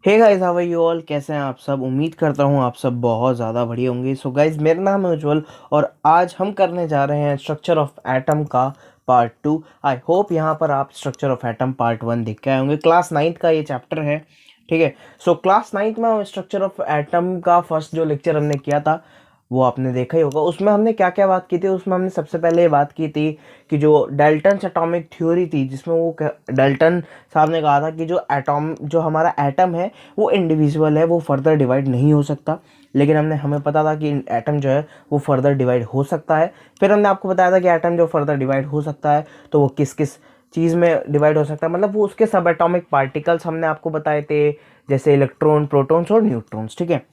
Hey guys, how are you all? कैसे हैं आप सब? उम्मीद करता हूँ आप सब बहुत ज़्यादा बढ़िया होंगे। सो गाइस, मेरा नाम है उज्जवल और आज हम करने जा रहे हैं स्ट्रक्चर ऑफ एटम का पार्ट 2। आई होप यहाँ पर आप स्ट्रक्चर ऑफ एटम पार्ट 1 देख के आए होंगे। क्लास 9th का ये चैप्टर है, ठीक है। सो क्लास 9th में स्ट्रक्चर ऑफ एटम का फर्स्ट जो लेक्चर हमने किया था वो आपने देखा ही होगा। उसमें हमने क्या क्या बात की थी? उसमें हमने सबसे पहले ये बात की थी कि जो डाल्टन्स एटॉमिक थ्योरी थी, जिसमें वो डाल्टन साहब ने कहा था कि जो हमारा एटम है वो इंडिविजुअल है, वो फर्दर डिवाइड नहीं हो सकता। लेकिन हमें पता था कि एटम जो है वो फर्दर डिवाइड हो सकता है। फिर हमने आपको बताया था कि एटम जो फर्दर डिवाइड हो सकता है तो वो किस किस चीज़ में डिवाइड हो सकता है, मतलब वो उसके सब एटॉमिक पार्टिकल्स हमने आपको बताए थे, जैसे इलेक्ट्रॉन, प्रोटॉन्स और न्यूट्रॉन्स, ठीक है।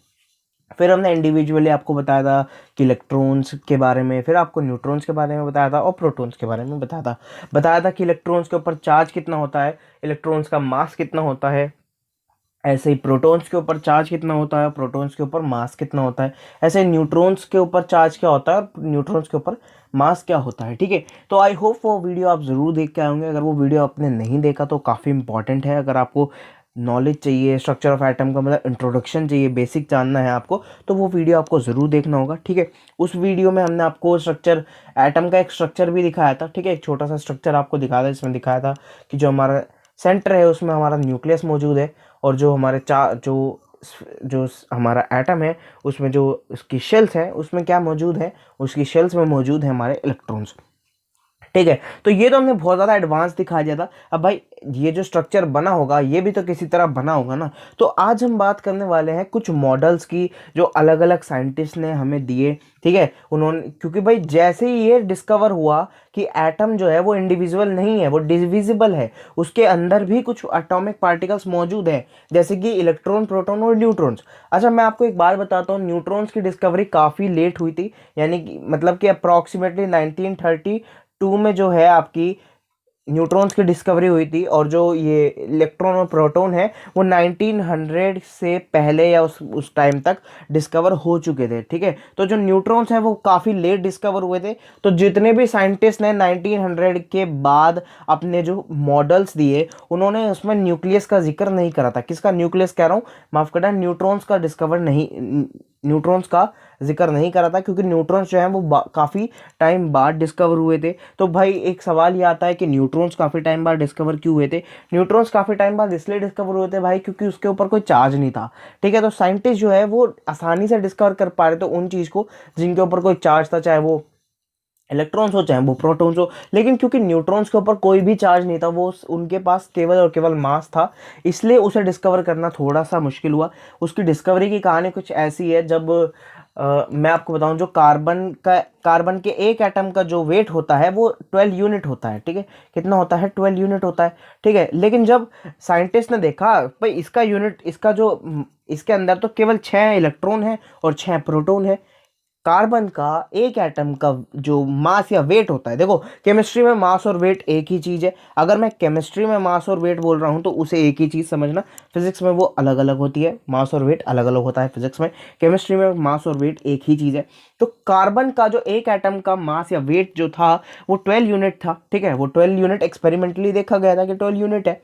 फिर हमने इंडिविजुअली आपको बताया था कि इलेक्ट्रॉन्स के बारे में, फिर आपको न्यूट्रॉन्स के बारे में बताया था और प्रोटॉन्स के बारे में बताया था कि इलेक्ट्रॉन्स के ऊपर चार्ज कितना होता है, इलेक्ट्रॉन्स का मास कितना होता है। ऐसे ही प्रोटॉन्स के ऊपर चार्ज कितना होता है, प्रोटॉन्स के ऊपर मास कितना होता है। ऐसे न्यूट्रॉन्स के ऊपर चार्ज क्या होता है और न्यूट्रॉन्स के ऊपर मास क्या होता है, ठीक है। तो आई होप वो वीडियो आप ज़रूर देख के आएंगे। अगर वो वीडियो आपने नहीं देखा तो काफ़ी इंपॉर्टेंट है। अगर आपको नॉलेज चाहिए स्ट्रक्चर ऑफ एटम का, मतलब इंट्रोडक्शन चाहिए, बेसिक जानना है आपको, तो वो वीडियो आपको ज़रूर देखना होगा, ठीक है। उस वीडियो में हमने आपको स्ट्रक्चर एटम का एक स्ट्रक्चर भी दिखाया था, ठीक है। एक छोटा सा स्ट्रक्चर आपको दिखाया था, जिसमें दिखाया था कि जो हमारा सेंटर है उसमें हमारा न्यूक्लियस मौजूद है, और जो हमारे जो हमारा एटम है उसमें जो उसकी शेल्स है उसमें क्या मौजूद है, उसकी शेल्स में मौजूद है हमारे इलेक्ट्रॉन्स, ठीक है। तो ये तो हमने बहुत ज़्यादा एडवांस दिखा दिया था। अब भाई, ये जो स्ट्रक्चर बना होगा ये भी तो किसी तरह बना होगा ना। तो आज हम बात करने वाले हैं कुछ मॉडल्स की जो अलग अलग साइंटिस्ट ने हमें दिए, ठीक है। उन्होंने, क्योंकि भाई जैसे ही ये डिस्कवर हुआ कि एटम जो है वो इंडिविजुअल नहीं है, वो डिविजिबल है, उसके अंदर भी कुछ एटॉमिक पार्टिकल्स मौजूद हैं, जैसे कि इलेक्ट्रॉन, प्रोटॉन और न्यूट्रॉन्स। अच्छा, मैं आपको एक बात बताता हूँ, न्यूट्रॉन्स की डिस्कवरी काफ़ी लेट हुई थी, यानी कि मतलब कि अप्रॉक्सीमेटली 1932 में जो है आपकी न्यूट्रॉन्स की डिस्कवरी हुई थी। और जो ये इलेक्ट्रॉन और प्रोटॉन है वो 1900 से पहले या उस टाइम तक डिस्कवर हो चुके थे, ठीक है। तो जो न्यूट्रॉन्स हैं वो काफ़ी लेट डिस्कवर हुए थे। तो जितने भी साइंटिस्ट ने 1900 के बाद अपने जो मॉडल्स दिए, उन्होंने उसमें न्यूक्लियस का जिक्र नहीं करा था। किसका न्यूक्लियस कह रहा हूँ, माफ करना, न्यूट्रॉन्स का डिस्कवर नहीं, न्यूट्रॉन्स का जिक्र नहीं करा था, क्योंकि न्यूट्रॉन्स जो है वो काफ़ी टाइम बाद डिस्कवर हुए थे। तो भाई एक सवाल ये आता है कि न्यूट्रॉन्स काफ़ी टाइम बाद डिस्कवर क्यों हुए थे? न्यूट्रॉन्स काफ़ी टाइम बाद इसलिए डिस्कवर हुए थे भाई, क्योंकि उसके ऊपर कोई चार्ज नहीं था, ठीक है। तो साइंटिस्ट जो है वो आसानी से डिस्कवर कर पा रहे थे उन चीज़ को जिनके ऊपर कोई चार्ज था, चाहे वो इलेक्ट्रॉन्स हो चाहे वो प्रोटॉन्स हो। लेकिन क्योंकि न्यूट्रॉन्स के ऊपर कोई भी चार्ज नहीं था, वो उनके पास केवल और केवल मास था, इसलिए उसे डिस्कवर करना थोड़ा सा मुश्किल हुआ। उसकी डिस्कवरी की कहानी कुछ ऐसी है, जब मैं आपको बताऊं, जो कार्बन के एक एटम का जो वेट होता है वो 12 यूनिट होता है, ठीक है। कितना होता है? 12 यूनिट होता है, ठीक है। लेकिन जब साइंटिस्ट ने देखा भाई इसका यूनिट, इसका जो इसके अंदर तो केवल 6 इलेक्ट्रॉन है और 6 प्रोटॉन है। कार्बन का एक एटम का जो मास या वेट होता है, देखो केमिस्ट्री में मास और वेट एक ही चीज़ है। अगर मैं केमिस्ट्री में मास और वेट बोल रहा हूँ तो उसे एक ही चीज़ समझना। फिजिक्स में वो अलग अलग होती है, मास और वेट अलग अलग होता है फिजिक्स में, केमिस्ट्री में मास और वेट एक ही चीज़ है। तो कार्बन का जो एक एटम का मास या वेट जो था वो 12 यूनिट था, ठीक है। वो 12 यूनिट एक्सपेरिमेंटली देखा गया था कि 12 यूनिट है,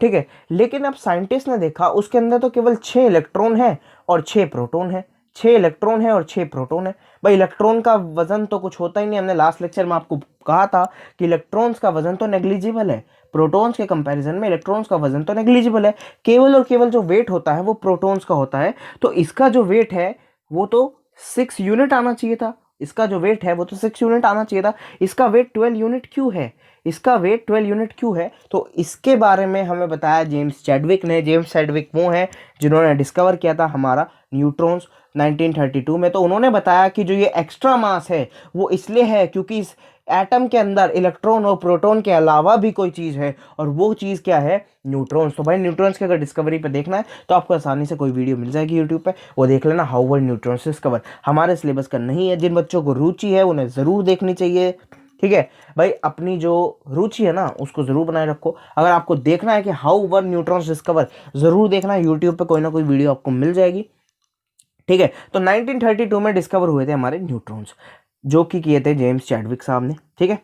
ठीक है। लेकिन अब साइंटिस्ट ने देखा उसके अंदर तो केवल 6 इलेक्ट्रॉन है और 6 प्रोटॉन है। 6 इलेक्ट्रॉन है और 6 प्रोटॉन है। भाई इलेक्ट्रॉन का वजन तो कुछ होता ही नहीं, हमने लास्ट लेक्चर में आपको कहा था कि इलेक्ट्रॉन्स का वजन तो नेग्लिजिबल है, प्रोटॉन्स के कंपैरिजन में इलेक्ट्रॉन्स का वजन तो नेग्लिजिबल है। केवल और केवल जो वेट होता है वो प्रोटॉन्स का होता है। तो इसका जो वेट है वो तो 6 यूनिट आना चाहिए था, इसका जो वेट है वो तो 6 यूनिट आना चाहिए था। इसका वेट 12 यूनिट क्यों है? इसका वेट 12 यूनिट क्यों है? तो इसके बारे में हमें बताया जेम्स चैडविक ने। जेम्स चैडविक वो हैं जिन्होंने डिस्कवर किया था हमारा न्यूट्रॉन्स 1932 में। तो उन्होंने बताया कि जो ये एक्स्ट्रा मास है वो इसलिए है क्योंकि इस एटम के अंदर इलेक्ट्रॉन और प्रोटॉन के अलावा भी कोई चीज़ है, और वो चीज़ क्या है? न्यूट्रॉन्स। तो भाई न्यूट्रॉन्स की अगर डिस्कवरी पे देखना है तो आपको आसानी से कोई वीडियो मिल जाएगी यूट्यूब पे, वो देख लेना, हाउ वर न्यूट्रॉन्स डिस्कवर। हमारे सिलेबस का नहीं है, जिन बच्चों को रुचि है उन्हें ज़रूर देखनी चाहिए, ठीक है। भाई अपनी जो रुचि है ना उसको ज़रूर बनाए रखो। अगर आपको देखना है कि हाउ वर न्यूट्रॉन्स डिस्कवर, ज़रूर देखना, यूट्यूब पे कोई ना कोई वीडियो आपको मिल जाएगी, ठीक है। तो 1932 में डिस्कवर हुए थे हमारे न्यूट्रॉन्स, जो कि किए थे जेम्स चैडविक साहब ने, ठीक है।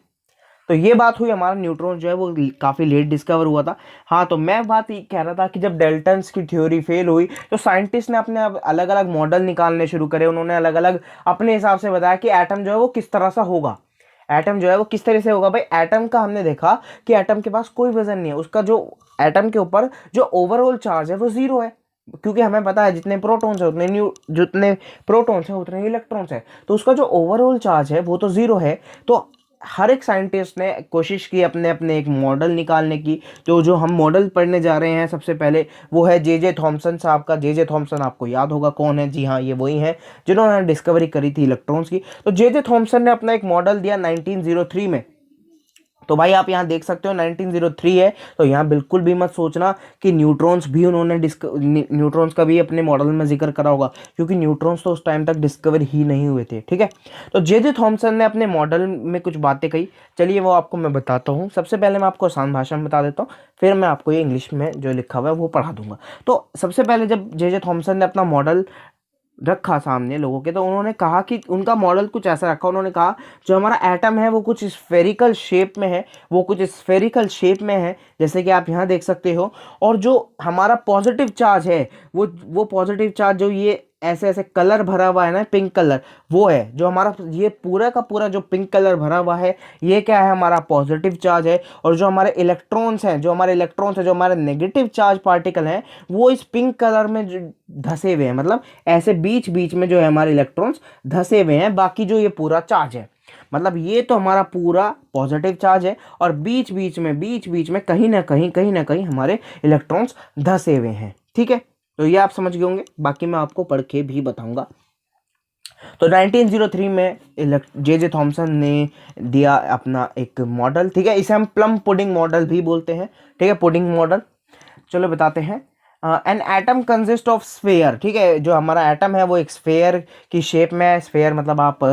तो ये बात हुई, हमारा न्यूट्रॉन जो है वो काफ़ी लेट डिस्कवर हुआ था। हाँ, तो मैं बात ये कह रहा था कि जब डेल्टन्स की थ्योरी फेल हुई तो साइंटिस्ट ने अपने अलग अलग मॉडल निकालने शुरू करे। उन्होंने अलग अलग अपने हिसाब से बताया कि एटम जो है वो किस तरह सा होगा, एटम जो है वो किस तरह से होगा। भाई एटम का हमने देखा कि एटम के पास कोई वजन नहीं है, उसका जो एटम के ऊपर जो ओवरऑल चार्ज है वो जीरो है, क्योंकि हमें पता है जितने प्रोटॉन्स है उतने जितने प्रोटॉन्स है उतने इलेक्ट्रॉन्स है, तो उसका जो ओवरऑल चार्ज है वो तो जीरो है। तो हर एक साइंटिस्ट ने कोशिश की अपने अपने एक मॉडल निकालने की। तो जो हम मॉडल पढ़ने जा रहे हैं सबसे पहले वो है जे थॉमसन साहब का। जे थॉमसन आपको याद होगा कौन है, जी हाँ, ये वही है जिन्होंने डिस्कवरी करी थी इलेक्ट्रॉन्स की। तो जे थॉमसन ने अपना एक मॉडल दिया 1903 में। तो भाई आप यहाँ देख सकते हो 1903 है, तो यहाँ बिल्कुल भी मत सोचना कि न्यूट्रॉन्स भी उन्होंने न्यूट्रॉन्स का भी अपने मॉडल में जिक्र करा होगा, क्योंकि न्यूट्रॉन्स तो उस टाइम तक डिस्कवर ही नहीं हुए थे। ठीक है, तो जे थॉमसन ने अपने मॉडल में कुछ बातें कही, चलिए वो आपको मैं बताता हूँ। सबसे पहले मैं आपको आसान भाषा में बता देता हूँ, फिर मैं आपको ये इंग्लिश में जो लिखा हुआ है वो पढ़ा दूंगा। तो सबसे पहले जब जे थॉमसन ने अपना मॉडल रखा सामने लोगों के, तो उन्होंने कहा कि उनका मॉडल कुछ ऐसा रखा। उन्होंने कहा जो हमारा एटम है वो कुछ स्फेरिकल शेप में है, वो कुछ स्फेरिकल शेप में है, जैसे कि आप यहाँ देख सकते हो। और जो हमारा पॉजिटिव चार्ज है वो पॉजिटिव चार्ज जो ये ऐसे ऐसे कलर भरा हुआ है ना, पिंक कलर, वो है जो हमारा ये पूरा का पूरा जो पिंक कलर भरा हुआ है, ये क्या है, हमारा पॉजिटिव चार्ज है। और जो हमारे इलेक्ट्रॉन्स हैं, जो हमारे नेगेटिव चार्ज पार्टिकल हैं, वो इस पिंक कलर में धसे हुए हैं, मतलब ऐसे बीच बीच में जो है हमारे इलेक्ट्रॉन्स धसे हुए हैं। बाकी जो ये पूरा चार्ज है, मतलब ये तो हमारा पूरा पॉजिटिव चार्ज है, और बीच बीच में कहीं ना कहीं हमारे इलेक्ट्रॉन्स धसे हुए हैं। ठीक है, तो ये आप समझ गए होंगे, बाकी मैं आपको पढ़ के भी बताऊंगा। तो 1903 में जे थॉमसन ने दिया अपना एक मॉडल। ठीक है, इसे हम प्लम पुडिंग मॉडल भी बोलते हैं। ठीक है, पुडिंग मॉडल। चलो बताते हैं। An atom consist of sphere. ठीक है, जो हमारा एटम है वो एक स्फेयर की शेप में है। स्फेयर मतलब आप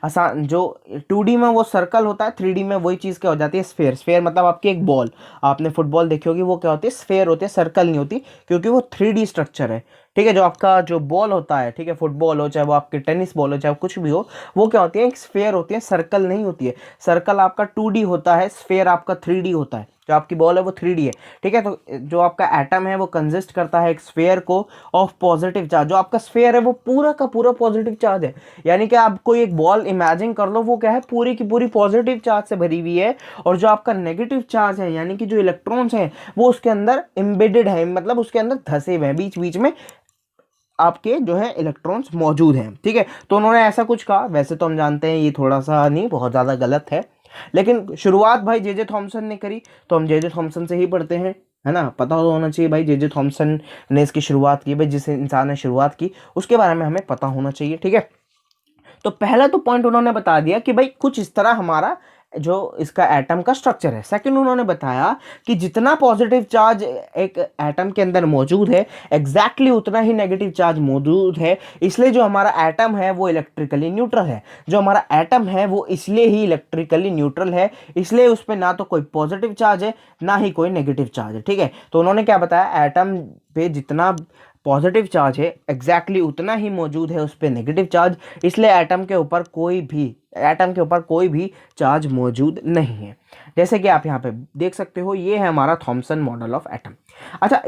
आसान, जो 2D में वो सर्कल होता है, 3D में वही चीज़ क्या हो जाती है, स्फेयर। स्फेयर मतलब आपकी एक बॉल, आपने फुटबॉल देखी होगी, वो क्या होती है, स्फेयर होती है, सर्कल नहीं होती, क्योंकि वो 3D स्ट्रक्चर है। ठीक है, जो आपका जो बॉल होता है, ठीक है, फुटबॉल हो चाहे वो आपके टेनिस बॉल हो चाहे कुछ भी हो, वो क्या होती है, एक स्फेयर होती है, सर्कल नहीं होती है। सर्कल आपका 2D होता है, स्फेयर आपका 3D होता है। जो आपकी बॉल है वो 3D है। ठीक है, तो जो आपका एटम है वो कंसिस्ट करता है एक स्फेयर को ऑफ पॉजिटिव चार्ज। जो आपका स्फेयर है वो पूरा का पूरा पॉजिटिव चार्ज है, यानी कि आप कोई एक बॉल इमेजिन कर लो, वो क्या है, पूरी की पूरी पॉजिटिव चार्ज से भरी हुई है। और जो आपका नेगेटिव चार्ज है, यानी कि जो इलेक्ट्रॉन्स हैं, वो उसके अंदर एम्बेडेड है, मतलब उसके अंदर धसे हुए हैं, बीच बीच में आपके जो है इलेक्ट्रॉन्स मौजूद हैं। ठीक है, तो उन्होंने ऐसा कुछ कहा। वैसे तो हम जानते हैं ये थोड़ा सा नहीं, बहुत ज़्यादा गलत है, लेकिन शुरुआत भाई जे थॉमसन ने करी, तो हम जे थॉमसन से ही पढ़ते हैं, है ना। पता तो होना चाहिए भाई जे थॉमसन ने इसकी शुरुआत की। भाई जिस इंसान ने शुरुआत की उसके बारे में हमें पता होना चाहिए। ठीक है, तो पहला तो पॉइंट उन्होंने बता दिया कि भाई कुछ इस तरह हमारा जो इसका एटम का स्ट्रक्चर है। सेकंड उन्होंने बताया कि जितना पॉजिटिव चार्ज एक एटम के अंदर मौजूद है, एग्जैक्टली उतना ही नेगेटिव चार्ज मौजूद है। इसलिए जो हमारा एटम है वो इलेक्ट्रिकली न्यूट्रल है। जो हमारा एटम है वो इसलिए ही इलेक्ट्रिकली न्यूट्रल है, इसलिए उस पर ना तो कोई पॉजिटिव चार्ज है ना ही कोई नेगेटिव चार्ज है। ठीक है, तो उन्होंने क्या बताया, एटम पे जितना पॉजिटिव चार्ज है एग्जैक्टली उतना ही मौजूद है उस पर नेगेटिव चार्ज, इसलिए एटम के ऊपर कोई भी चार्ज मौजूद नहीं है। जैसे कि आप यहाँ पे देख सकते हो, ये है हमारा थॉमसन मॉडल ऑफ एटम। अच्छा,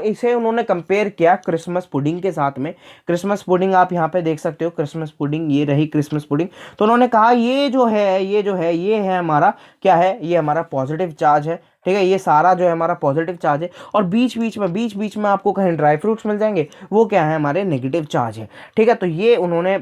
इसे उन्होंने कंपेयर किया क्रिसमस पुडिंग के साथ में। क्रिसमस पुडिंग आप यहाँ पे देख सकते हो, क्रिसमस पुडिंग, ये रही क्रिसमस पुडिंग। तो उन्होंने कहा ये है हमारा क्या है, ये हमारा पॉजिटिव चार्ज है। ठीक है, ये सारा जो है हमारा पॉजिटिव चार्ज है, और बीच बीच में आपको कहीं ड्राई फ्रूट्स मिल जाएंगे, वो क्या है, हमारे नेगेटिव चार्ज है। ठीक है, तो ये उन्होंने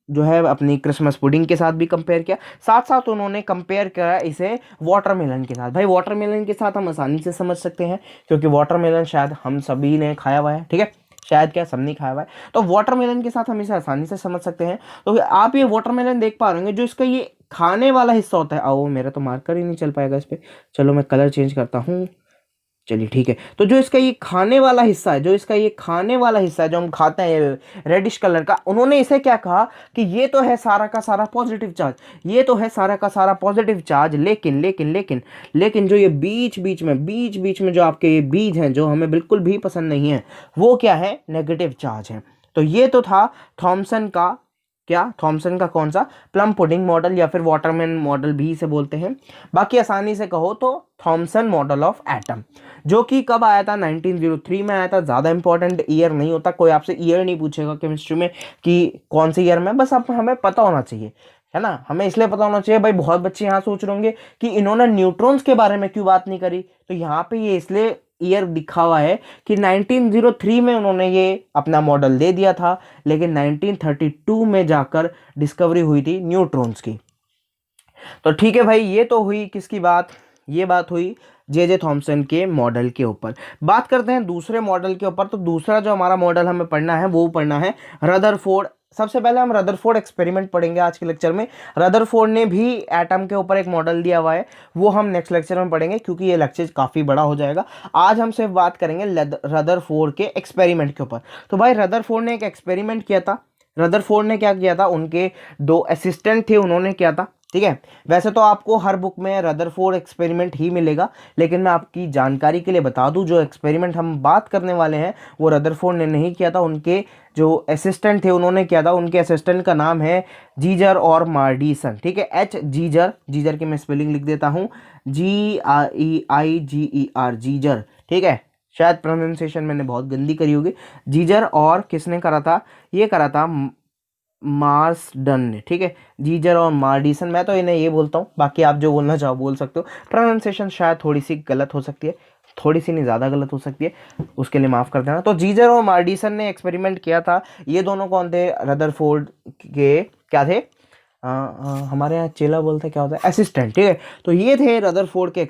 जो है अपनी क्रिसमस पुडिंग के साथ भी कंपेयर किया। साथ साथ उन्होंने कंपेयर किया इसे वाटरमेलन के साथ। भाई वाटरमेलन के साथ हम आसानी से समझ सकते हैं, क्योंकि वाटरमेलन शायद हम सभी ने खाया हुआ है। ठीक है, शायद क्या, सबने खाया हुआ है, तो वाटरमेलन के साथ हम इसे आसानी से समझ सकते हैं। तो आप ये वाटरमेलन देख पा रहे होंगे, जो इसका ये खाने वाला हिस्सा होता है। आओ, मेरा तो मार्कर ही नहीं चल पाएगा इस पर, चलो मैं कलर चेंज करता हूँ। चलिए ठीक है, तो जो इसका ये खाने वाला हिस्सा है, जो हम खाते हैं, ये रेडिश कलर का, उन्होंने इसे क्या कहा कि ये तो है सारा का सारा पॉजिटिव चार्ज, लेकिन जो ये बीच में जो आपके ये बीज हैं, जो हमें बिल्कुल भी पसंद नहीं है, वो क्या है, नेगेटिव चार्ज है। तो ये तो था थॉमसन का क्या, थॉमसन का कौन सा, प्लम पुडिंग मॉडल या फिर वाटरमेलन मॉडल भी इसे बोलते हैं। बाकी आसानी से कहो तो थॉमसन मॉडल ऑफ एटम, जो कि कब आया था, 1903 में आया था। ज़्यादा इंपॉर्टेंट ईयर नहीं होता, कोई आपसे ईयर नहीं पूछेगा केमिस्ट्री में कि कौन से ईयर में, बस आप हमें पता होना चाहिए, है ना। हमें इसलिए पता होना चाहिए भाई, बहुत बच्चे यहाँ सोच रहे होंगे कि इन्होंने न्यूट्रॉन्स के बारे में क्यों बात नहीं करी, तो यहाँ पे ये इसलिए ईयर लिखा हुआ है कि 1903 में उन्होंने ये अपना मॉडल दे दिया था, लेकिन 1932 में जाकर डिस्कवरी हुई थी न्यूट्रॉन्स की। तो ठीक है भाई, ये तो हुई किसकी बात, ये बात हुई जे थॉमसन के मॉडल के ऊपर। बात करते हैं दूसरे मॉडल के ऊपर। तो दूसरा जो हमारा मॉडल हमें पढ़ना है वो पढ़ना है रदरफोर्ड। सबसे पहले हम रदरफोर्ड एक्सपेरिमेंट पढ़ेंगे आज के लेक्चर में। रदरफोर्ड ने भी एटम के ऊपर एक मॉडल दिया हुआ है, वो हम नेक्स्ट लेक्चर में पढ़ेंगे क्योंकि ये लेक्चर काफ़ी बड़ा हो जाएगा। आज हम सिर्फ बात करेंगे रदरफोर्ड के एक्सपेरिमेंट के ऊपर। तो भाई रदरफोर्ड ने एक एक्सपेरिमेंट किया था। रदरफोर्ड ने क्या किया था, उनके दो असिस्टेंट थे, उन्होंने किया था, ठीक है। वैसे तो आपको हर बुक में रदरफोर्ड एक्सपेरिमेंट ही मिलेगा, लेकिन मैं आपकी जानकारी के लिए बता दूं, जो एक्सपेरिमेंट हम बात करने वाले हैं वो रदरफोर्ड ने नहीं किया था, उनके जो असिस्टेंट थे उन्होंने किया था। उनके असिस्टेंट का नाम है जीजर और मार्डिसन, ठीक है। एच जीजर, जीजर की मैं स्पेलिंग लिख देता हूँ, GIGER, जीजर, ठीक है। शायद प्रोनाउंसिएशन मैंने बहुत गंदी करी होगी। जीजर और किसने करा था, ये करा था मार्सडन ने, ठीक है। जीजर और मार्डिसन, मैं तो इन्हें ये बोलता हूँ, बाकी आप जो बोलना चाहो बोल सकते हो। प्रोनाउंसिएशन शायद थोड़ी सी गलत हो सकती है, थोड़ी सी नहीं, ज़्यादा गलत हो सकती है, उसके लिए माफ़ कर देना। तो जीजर और मार्डिसन ने एक्सपेरिमेंट किया था। ये दोनों कौन थे, रदरफोर्ड के क्या थे, हमारे यहाँ चेला बोलते क्या होता है, असिस्टेंट, ठीक है। तो ये थे रदरफोर्ड के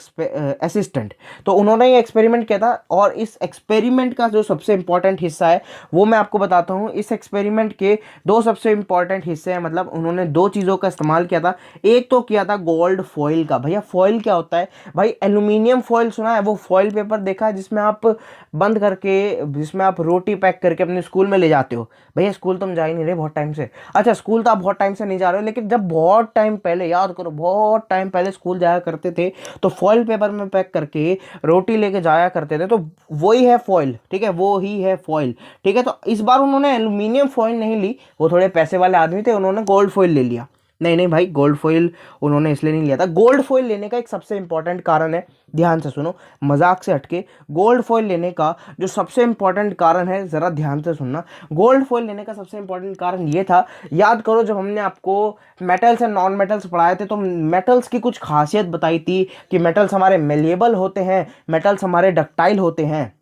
असिस्टेंट। तो उन्होंने ये एक्सपेरिमेंट किया था, और इस एक्सपेरिमेंट का जो सबसे इंपॉर्टेंट हिस्सा है वो मैं आपको बताता हूँ। इस एक्सपेरिमेंट के दो सबसे इंपॉर्टेंट हिस्से हैं, मतलब उन्होंने दो चीज़ों का इस्तेमाल किया था। एक तो किया था गोल्ड फॉइल का। भैया फॉइल क्या होता है, भाई एल्यूमिनियम फॉइल सुना है, वो फॉइल पेपर देखा है जिसमें आप बंद करके, जिसमें आप रोटी पैक करके अपने स्कूल में ले जाते हो। भैया स्कूल तुम जा ही नहीं रहे बहुत टाइम से, अच्छा स्कूल तो आप बहुत टाइम से नहीं जा रहे हो, लेकिन जब बहुत टाइम पहले, याद करो बहुत टाइम पहले स्कूल जाया करते थे तो फॉइल पेपर में पैक करके रोटी लेके जाया करते थे, तो वही है फॉइल, ठीक है, वो ही है फॉइल, ठीक है। तो इस बार उन्होंने एल्यूमिनियम फॉइल नहीं ली, वो थोड़े पैसे वाले आदमी थे, उन्होंने गोल्ड फॉइल ले लिया। नहीं नहीं भाई, गोल्ड फॉइल उन्होंने इसलिए नहीं लिया था। गोल्ड फॉइल लेने का एक सबसे इंपॉर्टेंट कारण है, ध्यान से सुनो, मजाक से हटके, गोल्ड फॉइल लेने का जो सबसे इंपॉर्टेंट कारण है, जरा ध्यान से सुनना। गोल्ड फॉइल लेने का सबसे इंपॉर्टेंट कारण ये था, याद करो जब हमने आपको मेटल्स एंड नॉन मेटल्स पढ़ाए थे, तो मेटल्स की कुछ खासियत बताई थी कि मेटल्स हमारे मेलिएबल होते हैं, मेटल्स हमारे डक्टाइल होते हैं,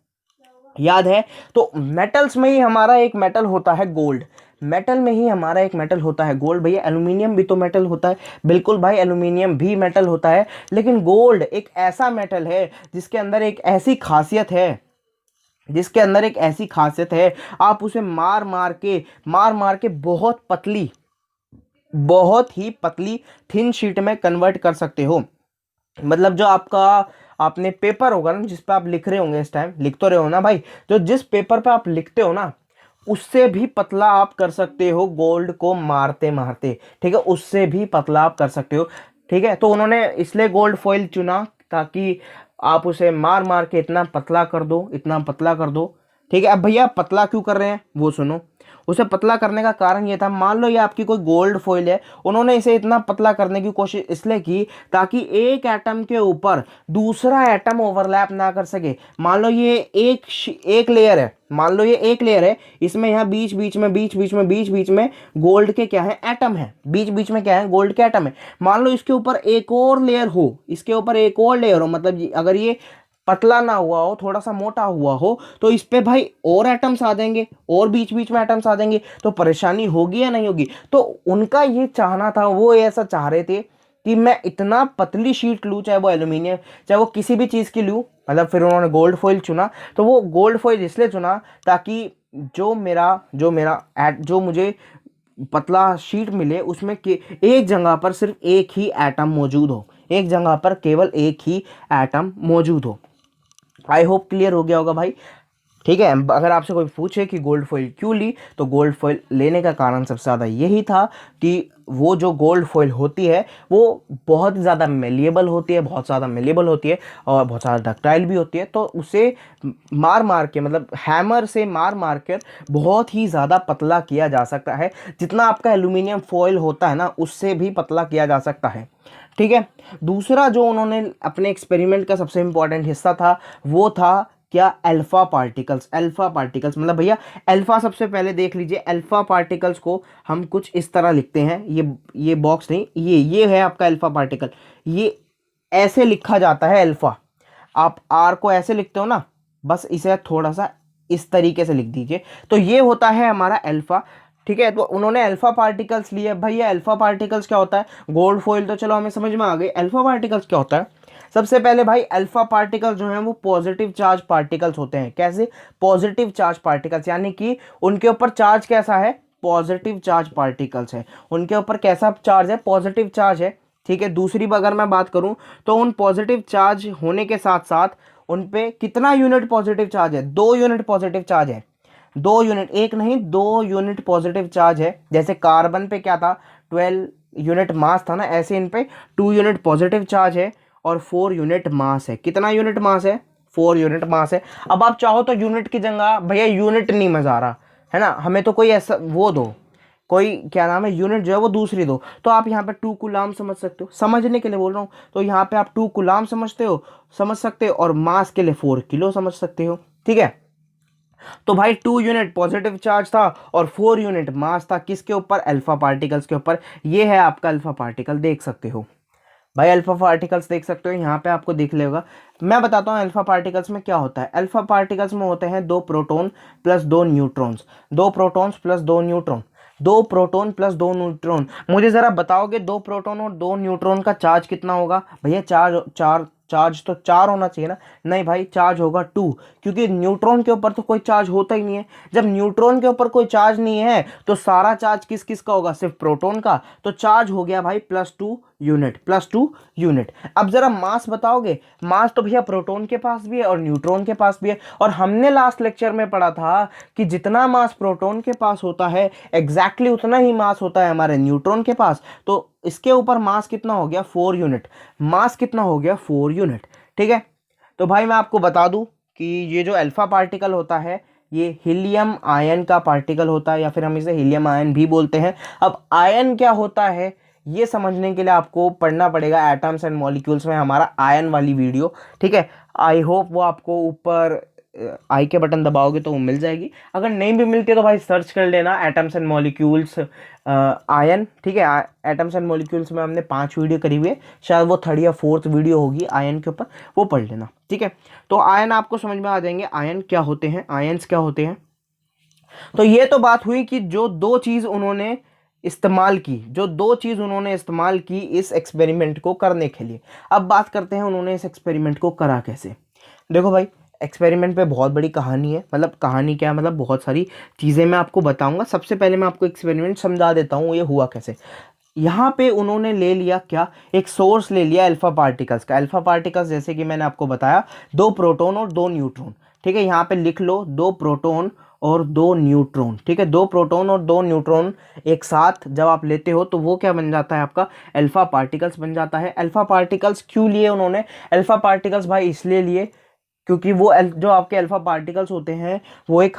याद है। तो मेटल्स में ही हमारा एक मेटल होता है गोल्ड, मेटल में ही हमारा एक मेटल होता है गोल्ड। भैया एल्यूमिनियम भी तो मेटल होता है, बिल्कुल भाई एल्यूमिनियम भी मेटल होता है, लेकिन गोल्ड एक ऐसा मेटल है जिसके अंदर एक ऐसी खासियत है, जिसके अंदर एक ऐसी खासियत है, आप उसे मार मार के बहुत पतली, बहुत ही पतली थिन शीट में कन्वर्ट कर सकते हो। मतलब जो आपका, आपने पेपर होगा ना जिस पे आप लिख रहे होंगे, इस टाइम लिख तो रहे हो ना भाई, जो जिस पेपर पे आप लिखते हो ना, उससे भी पतला आप कर सकते हो गोल्ड को मारते मारते, ठीक है, उससे भी पतला आप कर सकते हो, ठीक है। तो उन्होंने इसलिए गोल्ड फॉइल चुना ताकि आप उसे मार मार के इतना पतला कर दो, इतना पतला कर दो, ठीक है। अब भैया पतला क्यों कर रहे हैं वो सुनो। उसे पतला करने का कारण ये था, मान लो ये आपकी कोई गोल्ड फॉइल है, उन्होंने इसे इतना पतला करने की कोशिश इसलिए की ताकि एक एटम के ऊपर दूसरा एटम ओवरलैप ना कर सके। मान लो ये एक लेयर है, मान लो ये एक लेयर है, इसमें यहाँ बीच बीच में गोल्ड के क्या है, एटम है, बीच बीच में क्या है, गोल्ड के एटम है। मान लो इसके ऊपर एक और लेयर हो, इसके ऊपर एक और लेयर हो, मतलब अगर ये पतला ना हुआ हो, थोड़ा सा मोटा हुआ हो, तो इस पे भाई और एटम्स आ जाएंगे, और बीच बीच में एटम्स आ जाएंगे, तो परेशानी होगी या नहीं होगी। तो उनका ये चाहना था, वो ऐसा चाह रहे थे कि मैं इतना पतली शीट लूँ, चाहे वो एल्यूमिनियम, चाहे वो किसी भी चीज़ की लूँ, मतलब फिर उन्होंने गोल्ड फॉइल चुना। तो वो गोल्ड फॉइल इसलिए चुना ताकि जो मुझे पतला शीट मिले उसमें एक जगह पर सिर्फ एक ही एटम मौजूद हो, एक जगह पर केवल एक ही एटम मौजूद हो। आई होप क्लियर हो गया होगा भाई। ठीक है। अगर आपसे कोई पूछे कि गोल्ड फॉइल क्यों ली, तो गोल्ड फॉइल लेने का कारण सबसे ज़्यादा यही था कि वो जो गोल्ड फॉइल होती है वो बहुत ज़्यादा मेलिएबल होती है, बहुत ज़्यादा मेलिएबल होती है और बहुत ज़्यादा डक्टाइल भी होती है। तो उसे मार मार के, मतलब हैमर से मार मार कर बहुत ही ज़्यादा पतला किया जा सकता है। जितना आपका एल्यूमिनियम फॉइल होता है ना, उससे भी पतला किया जा सकता है। ठीक है। दूसरा जो उन्होंने अपने एक्सपेरिमेंट का सबसे इंपॉर्टेंट हिस्सा था, वो था क्या, अल्फा पार्टिकल्स। अल्फा पार्टिकल्स मतलब भैया अल्फा, सबसे पहले देख लीजिए अल्फा पार्टिकल्स को हम कुछ इस तरह लिखते हैं। ये बॉक्स नहीं, ये है आपका अल्फा पार्टिकल। ये ऐसे लिखा जाता है अल्फा। आप आर को ऐसे लिखते हो ना, बस इसे थोड़ा सा इस तरीके से लिख दीजिए, तो ये होता है हमारा अल्फा। ठीक है। तो उन्होंने अल्फा पार्टिकल्स लिए। भैया अल्फा पार्टिकल्स क्या होता है, गोल्ड फॉइल तो चलो हमें समझ में आ गई, अल्फा पार्टिकल्स क्या होता है। सबसे पहले भाई अल्फा पार्टिकल्स जो हैं वो पॉजिटिव चार्ज पार्टिकल्स होते हैं। कैसे, पॉजिटिव चार्ज पार्टिकल्स, यानी कि उनके ऊपर चार्ज कैसा है, पॉजिटिव चार्ज पार्टिकल्स है। उनके ऊपर कैसा चार्ज है, पॉजिटिव चार्ज है। ठीक है। दूसरी अगर मैं बात करूं, तो उन पॉजिटिव चार्ज होने के साथ साथ उन पे कितना यूनिट पॉजिटिव चार्ज है, 2 यूनिट पॉजिटिव चार्ज है। 2 यूनिट, एक नहीं 2 यूनिट पॉजिटिव चार्ज है। जैसे कार्बन पे क्या था, 12 यूनिट मास था ना, ऐसे इन पे 2 यूनिट पॉजिटिव चार्ज है और 4 यूनिट मास है। कितना यूनिट मास है, 4 यूनिट मास है। अब आप चाहो तो यूनिट की जगह, भैया यूनिट नहीं मजा आ रहा है ना, हमें तो कोई ऐसा वो दो, कोई क्या नाम है, यूनिट जो है वो दूसरी दो। तो आप यहाँ पे 2 कूलाम समझ सकते हो, समझने के लिए बोल रहा हूँ। तो यहाँ पे आप 2 कूलाम समझ सकते हो और मास के लिए 4 किलो समझ सकते हो। ठीक है। तो भाई 2 यूनिट पॉजिटिव चार्ज था और 4 यूनिट मास था, किसके ऊपर, अल्फा पार्टिकल्स के ऊपर। ये है आपका अल्फा पार्टिकल, देख सकते हो भाई, अल्फा पार्टिकल्स देख सकते हो यहाँ पे, आपको दिख लेगा। मैं बताता हूँ अल्फा पार्टिकल्स में क्या होता है। अल्फा पार्टिकल्स में होते हैं 2 proton plus 2 neutrons. 2 protons plus 2 neutron. 2 proton plus 2 neutron. मुझे जरा बताओगे 2 प्रोटॉन और 2 न्यूट्रॉन का चार्ज कितना होगा। भैया चार्ज चार चार्ज तो 4 होना चाहिए ना। नहीं भाई, चार्ज होगा 2, क्योंकि न्यूट्रॉन के ऊपर तो कोई चार्ज होता ही नहीं है। जब न्यूट्रॉन के ऊपर कोई चार्ज नहीं है तो सारा चार्ज किस किस का होगा, सिर्फ प्रोटॉन का। तो चार्ज हो गया भाई +2 यूनिट, +2 यूनिट। अब जरा मास बताओगे। मास तो भैया प्रोटॉन के पास भी है और न्यूट्रॉन के पास भी है, और हमने लास्ट लेक्चर में पढ़ा था कि जितना मास प्रोटॉन के पास होता है एग्जैक्टली उतना ही मास होता है हमारे न्यूट्रॉन के पास। तो इसके ऊपर मास कितना हो गया, 4 यूनिट। मास कितना हो गया, 4 यूनिट। ठीक है। तो भाई मैं आपको बता दूं कि ये जो अल्फा पार्टिकल होता है, ये हीलियम आयन का पार्टिकल होता है, या फिर हम इसे हीलियम आयन भी बोलते हैं। अब आयन क्या होता है ये समझने के लिए आपको पढ़ना पड़ेगा एटम्स एंड मॉलिक्यूल्स में हमारा आयन वाली वीडियो। ठीक है। आई होप वो आपको ऊपर आई के बटन दबाओगे तो वो मिल जाएगी। अगर नहीं भी मिलती तो भाई सर्च कर लेना एटम्स एंड मॉलिक्यूल्स आयन। ठीक है। एटम्स एंड मॉलिक्यूल्स में हमने 5 वीडियो करी हुई है, शायद वो 3rd या 4th वीडियो होगी आयन के ऊपर, वो पढ़ लेना। ठीक है। तो आयन आपको समझ में आ जाएंगे, आयन क्या होते हैं, आयंस क्या होते हैं। तो ये तो बात हुई कि जो दो चीज उन्होंने इस्तेमाल की इस एक्सपेरिमेंट को करने के लिए। अब बात करते हैं उन्होंने इस एक्सपेरिमेंट को करा कैसे। देखो भाई, एक्सपेरिमेंट पे बहुत बड़ी कहानी है, मतलब कहानी क्या है, मतलब बहुत सारी चीज़ें मैं आपको बताऊंगा। सबसे पहले मैं आपको एक्सपेरिमेंट समझा देता हूँ ये हुआ कैसे। यहाँ पे उन्होंने ले लिया क्या, एक सोर्स ले लिया अल्फा पार्टिकल्स का। अल्फा पार्टिकल्स जैसे कि मैंने आपको बताया 2 प्रोटॉन और 2 न्यूट्रॉन। ठीक है। यहाँ पे लिख लो 2 प्रोटॉन और 2 न्यूट्रॉन। ठीक है। 2 प्रोटॉन और 2 न्यूट्रॉन एक साथ जब आप लेते हो तो वो क्या बन जाता है, आपका अल्फा पार्टिकल्स बन जाता है। अल्फा पार्टिकल्स क्यों लिए उन्होंने, अल्फा पार्टिकल्स भाई इसलिए लिए क्योंकि वो जो आपके अल्फा पार्टिकल्स होते हैं वो एक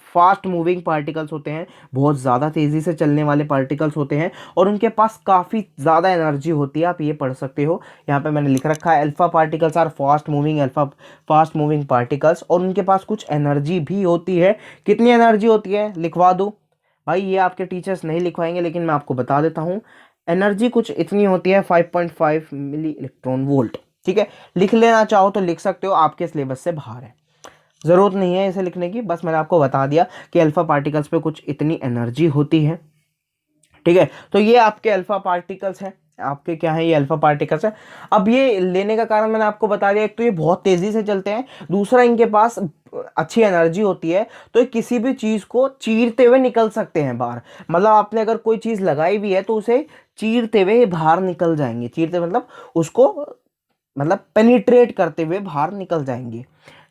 फास्ट मूविंग पार्टिकल्स होते हैं, बहुत ज़्यादा तेज़ी से चलने वाले पार्टिकल्स होते हैं, और उनके पास काफ़ी ज़्यादा एनर्जी होती है। आप ये पढ़ सकते हो, यहाँ पे मैंने लिख रखा है alpha particles are fast moving particles, और उनके पास कुछ एनर्जी भी होती है। कितनी एनर्जी होती है लिखवा दो भाई, ये आपके टीचर्स नहीं लिखवाएंगे लेकिन मैं आपको बता देता हूँ। एनर्जी कुछ इतनी होती है 5.5 मिली इलेक्ट्रॉन वोल्ट। ठीक है। लिख लेना चाहो तो लिख सकते हो, आपके सिलेबस से बाहर है, ज़रूरत नहीं है इसे लिखने की, बस मैंने आपको बता दिया कि अल्फा पार्टिकल्स पे कुछ इतनी एनर्जी होती है। ठीक है। तो ये आपके अल्फा पार्टिकल्स हैं, आपके क्या है, ये अल्फा पार्टिकल्स है। अब ये लेने का कारण मैंने आपको बता दिया, एक तो ये बहुत तेज़ी से चलते हैं, दूसरा इनके पास अच्छी एनर्जी होती है, तो ये किसी भी चीज़ को चीरते हुए निकल सकते हैं बाहर। मतलब आपने अगर कोई चीज़ लगाई भी है तो उसे चीरते हुए बाहर निकल जाएंगे। चीरते मतलब उसको, मतलब पेनिट्रेट करते हुए बाहर निकल जाएंगे।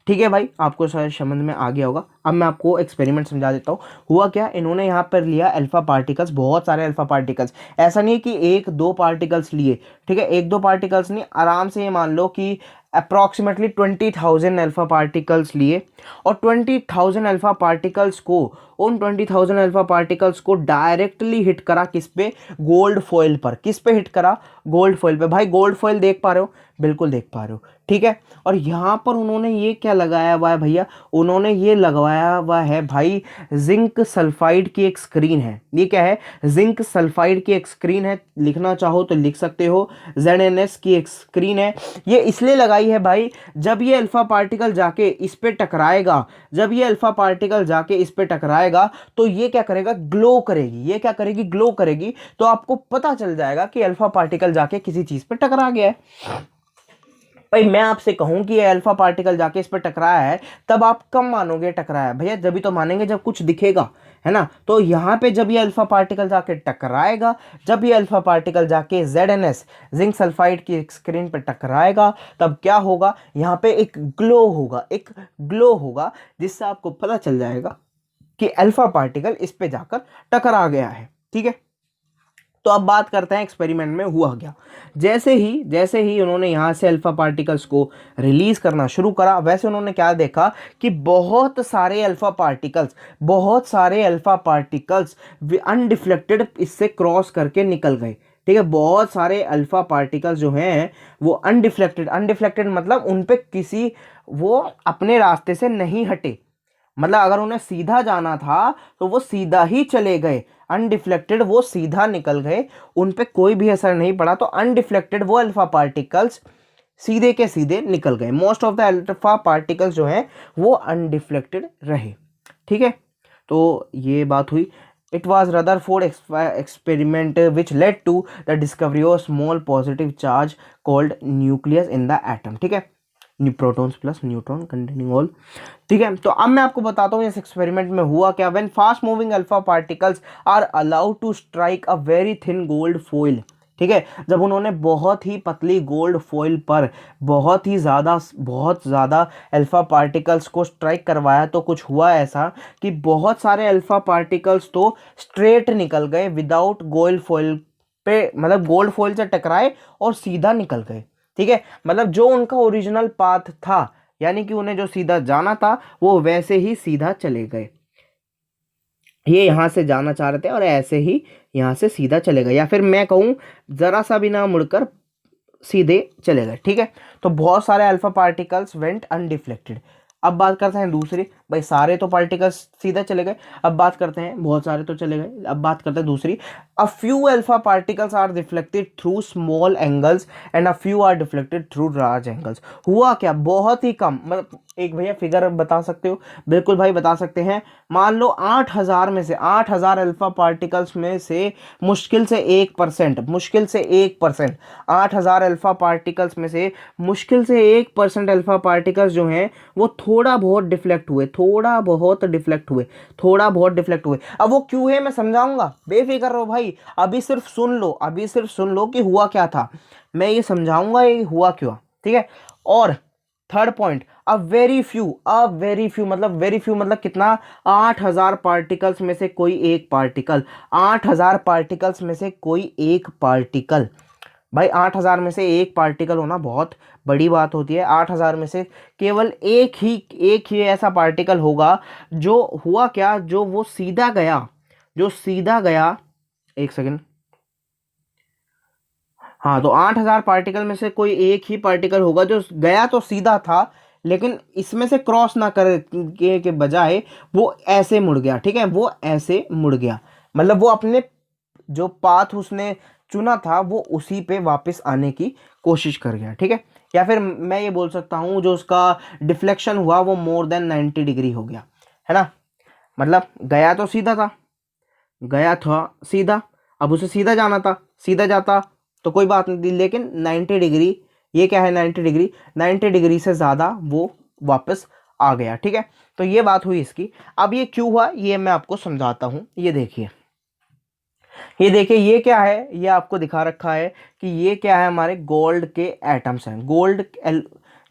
ठीक है भाई, आपको शायद समझ में आ गया होगा। अब मैं आपको एक्सपेरिमेंट समझा देता हूँ। हुआ क्या, इन्होंने यहाँ पर लिया अल्फा पार्टिकल्स, बहुत सारे अल्फा पार्टिकल्स। ऐसा नहीं है कि एक दो पार्टिकल्स लिए, ठीक है, एक दो पार्टिकल्स नहीं, आराम से ये मान लो कि अप्रॉक्सीमेटली 20,000 अल्फा पार्टिकल्स लिए। और 20,000 अल्फा पार्टिकल्स को, उन 20,000 अल्फा पार्टिकल्स को डायरेक्टली हिट करा किस पे, गोल्ड फॉइल पर। किस पे हिट करा, गोल्ड फॉइल पे। भाई गोल्ड फॉइल देख पा रहे हो, बिल्कुल देख पा रहे हो, ठीक है। और यहाँ पर उन्होंने ये क्या लगाया हुआ है भैया, उन्होंने ये लगवाया हुआ है भाई जिंक सल्फाइड की एक स्क्रीन है। ये क्या है, जिंक सल्फाइड की एक स्क्रीन है, लिखना चाहो तो लिख सकते हो, ZNS की एक स्क्रीन है। ये इसलिए लगाई है भाई, जब ये अल्फा पार्टिकल जाके इस पे टकराएगा, जब ये अल्फा पार्टिकल जाके इस पे टकराएगा तो ये क्या करेगा, ग्लो करेगी। ये क्या करेगी, ग्लो करेगी। तो आपको पता चल जाएगा कि अल्फा पार्टिकल जाके किसी चीज पे टकरा गया है। भाई मैं आपसे कहूं कि ये अल्फा पार्टिकल जाके इस पर टकराया है, तब आप कब मानोगे टकराया है भैया, जब भी तो मानेंगे जब कुछ दिखेगा, है ना। तो यहाँ पे जब ये अल्फा पार्टिकल जाके टकराएगा, जब ये अल्फा पार्टिकल जाके ZNS जिंक सल्फाइड की स्क्रीन पे टकराएगा, तब क्या होगा, यहाँ पे एक ग्लो होगा, एक ग्लो होगा, जिससे आपको पता चल जाएगा कि अल्फा पार्टिकल इस पे जाकर टकरा गया है, ठीक है। तो अब बात करते हैं एक्सपेरिमेंट में हुआ क्या। जैसे ही उन्होंने यहाँ से अल्फा पार्टिकल्स को रिलीज करना शुरू करा, वैसे उन्होंने क्या देखा कि बहुत सारे अल्फा पार्टिकल्स अनडिफ्लेक्टेड इससे क्रॉस करके निकल गए, ठीक है। बहुत सारे अल्फा पार्टिकल्स जो हैं वो अनडिफ्लेक्टेड, अनडिफ्लेक्टेड मतलब उन पे किसी, वो अपने रास्ते से नहीं हटे, मतलब अगर उन्हें सीधा जाना था तो वो सीधा ही चले गए, अनडिफ्लेक्टेड वो सीधा निकल गए, उन पे कोई भी असर नहीं पड़ा। तो अनडिफ्लेक्टेड वो अल्फा पार्टिकल्स सीधे के सीधे निकल गए। Most of the alpha particles जो हैं वो अनडिफ्लेक्टेड रहे, ठीक है। तो ये बात हुई। It was Rutherford experiment which led to the discovery of small positive charge called nucleus in the atom, ठीक है, protons plus neutron containing all, ठीक है। तो अब मैं आपको बताता हूँ इस एक्सपेरिमेंट में हुआ क्या। When fast moving alpha particles are allowed to strike a very thin gold foil, ठीक है, जब उन्होंने बहुत ही पतली गोल्ड फॉइल पर बहुत ज़्यादा अल्फा पार्टिकल्स को स्ट्राइक करवाया, तो कुछ हुआ ऐसा कि बहुत सारे अल्फा पार्टिकल्स तो स्ट्रेट निकल गए विदाउट गोल्ड फॉइल पे, मतलब गोल्ड फॉइल से टकराए और सीधा निकल गए, ठीक है। मतलब जो उनका ओरिजिनल पाथ था, यानी कि उन्हें जो सीधा जाना था वो वैसे ही सीधा चले गए। ये यहां से जाना चाह रहे थे और ऐसे ही यहां से सीधा चले गए, या फिर मैं कहूं जरा सा भी ना मुड़कर सीधे चले गए, ठीक है। तो बहुत सारे अल्फा पार्टिकल्स वेंट अनडिफ्लेक्टेड। अब बात करते हैं दूसरी, भाई सारे तो पार्टिकल्स सीधा चले गए, अब बात करते हैं बहुत सारे तो चले गए, अब बात करते हैं दूसरी। A few alpha particles are deflected through small angles and a few are deflected through large angles. हुआ क्या, बहुत ही कम, मतलब एक भैया फिगर बता सकते हो, बिल्कुल भाई बता सकते हैं। मान लो 8,000 में से, 8,000 अल्फा पार्टिकल्स में से मुश्किल से 1%, मुश्किल से 1%, 8,000 अल्फा पार्टिकल्स में से मुश्किल से 1% अल्फा पार्टिकल्स जो हैं वो थोड़ा बहुत डिफ्लेक्ट हुए, थोड़ा बहुत डिफ्लेक्ट हुए, थोड़ा बहुत डिफ्लेक्ट हुए। अब वो क्यों है मैं समझाऊंगा, बेफिक्र रहो भाई, अभी सिर्फ सुन लो, अभी सिर्फ सुन लो कि हुआ क्या था, मैं ये समझाऊंगा ये हुआ क्यों, ठीक है। और third point, a very few मतलब वेरी फ्यू मतलब कितना, 8,000 पार्टिकल्स में से कोई एक पार्टिकल, 8,000 पार्टिकल्स में से कोई एक पार्टिकल, भाई 8,000 में से एक पार्टिकल होना बहुत बड़ी बात होती है। 8,000 में से केवल एक ही ऐसा पार्टिकल होगा जो हुआ क्या, जो वो सीधा गया, जो सीधा गया, एक सेकंड, हाँ, तो 8,000 पार्टिकल में से कोई एक ही पार्टिकल होगा जो गया तो सीधा था, लेकिन इसमें से क्रॉस ना करने के बजाय वो ऐसे मुड़ गया, ठीक है, वो ऐसे मुड़ गया, मतलब वो अपने जो पाथ उसने चुना था वो उसी पे वापस आने की कोशिश कर गया, ठीक है। या फिर मैं ये बोल सकता हूँ जो उसका डिफ्लेक्शन हुआ वो मोर देन 90 डिग्री हो गया, है ना। मतलब गया तो सीधा था, गया था सीधा, अब उसे सीधा जाना था, सीधा जाता तो कोई बात नहीं थी, लेकिन 90 डिग्री, ये क्या है 90 डिग्री, 90 डिग्री से ज़्यादा वो वापस आ गया, ठीक है। तो ये बात हुई इसकी। अब ये क्यों हुआ ये मैं आपको समझाता हूँ। ये देखिए, ये देखिए, ये क्या है, ये आपको दिखा रखा है कि ये क्या है, हमारे गोल्ड के एटम्स हैं, गोल्ड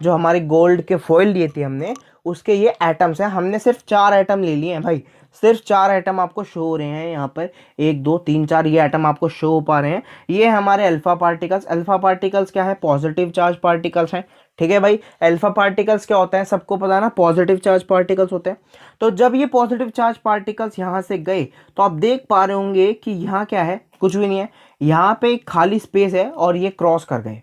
जो हमारे गोल्ड के फॉइल लिए थे हमने, उसके ये एटम्स हैं। हमने सिर्फ 4 एटम ले लिए हैं भाई, सिर्फ 4 एटम आपको शो हो रहे हैं यहाँ पर, 1 2 3 4 ये एटम आपको शो हो पा रहे हैं। ये हमारे अल्फा पार्टिकल्स। अल्फा पार्टिकल्स क्या है? पॉजिटिव चार्ज पार्टिकल्स हैं। ठीक है भाई, अल्फा पार्टिकल्स क्या होता है सबको पता है ना, पॉजिटिव चार्ज पार्टिकल्स होते हैं। तो जब ये पॉजिटिव चार्ज पार्टिकल्स यहाँ से गए तो आप देख पा रहे होंगे कि यहाँ क्या है, कुछ भी नहीं है, यहाँ पे एक खाली स्पेस है और ये क्रॉस कर गए।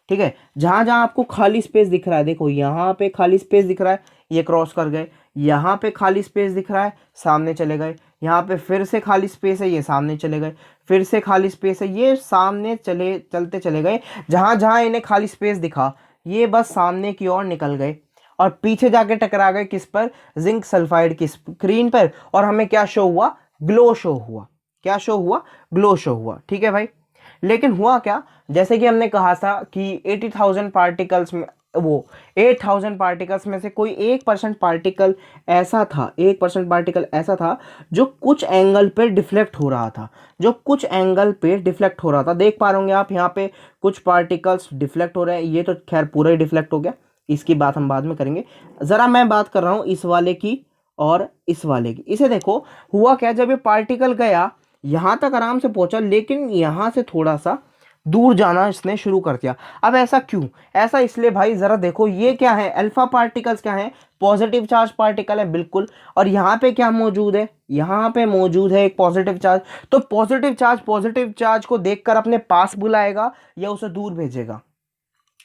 ठीक है, जहां जहां आपको खाली स्पेस दिख रहा है, देखो यहाँ पे खाली स्पेस दिख रहा है, ये क्रॉस कर गए। यहाँ पे खाली स्पेस दिख रहा है, सामने चले गए। यहाँ पे फिर से खाली स्पेस है, ये सामने चले गए। फिर से खाली स्पेस है, ये सामने चलते चले गए। जहां जहां इन्हें खाली स्पेस दिखा, ये बस सामने की ओर निकल गए और पीछे जाके टकरा गए किस पर? जिंक सल्फाइड की स्क्रीन पर। और हमें क्या शो हुआ? ग्लो शो हुआ। क्या शो हुआ? ग्लो शो हुआ। ठीक है भाई, लेकिन हुआ क्या, जैसे कि हमने कहा था कि 80,000 पार्टिकल्स में, वो 8,000 पार्टिकल्स में से कोई 1% पार्टिकल ऐसा था, 1% पार्टिकल ऐसा था जो कुछ एंगल पे डिफ्लेक्ट हो रहा था, जो कुछ एंगल पे डिफ्लेक्ट हो रहा था। देख पा रहे होंगे आप यहाँ पे कुछ पार्टिकल्स डिफ्लेक्ट हो रहे हैं। ये तो खैर पूरा ही डिफ्लेक्ट हो गया, इसकी बात हम बाद में करेंगे। ज़रा मैं बात कर रहा हूँ इस वाले की और इस वाले की। इसे देखो, हुआ क्या, जब ये पार्टिकल गया यहाँ तक आराम से पहुंचा, लेकिन यहाँ से थोड़ा सा दूर जाना इसने शुरू कर दिया। अब ऐसा क्यों? ऐसा इसलिए भाई, जरा देखो ये क्या है, अल्फा पार्टिकल्स क्या है? पॉजिटिव चार्ज पार्टिकल है बिल्कुल। और यहाँ पे क्या मौजूद है? यहाँ पे मौजूद है एक पॉजिटिव चार्ज। तो पॉजिटिव चार्ज को देखकर अपने पास बुलाएगा या उसे दूर भेजेगा?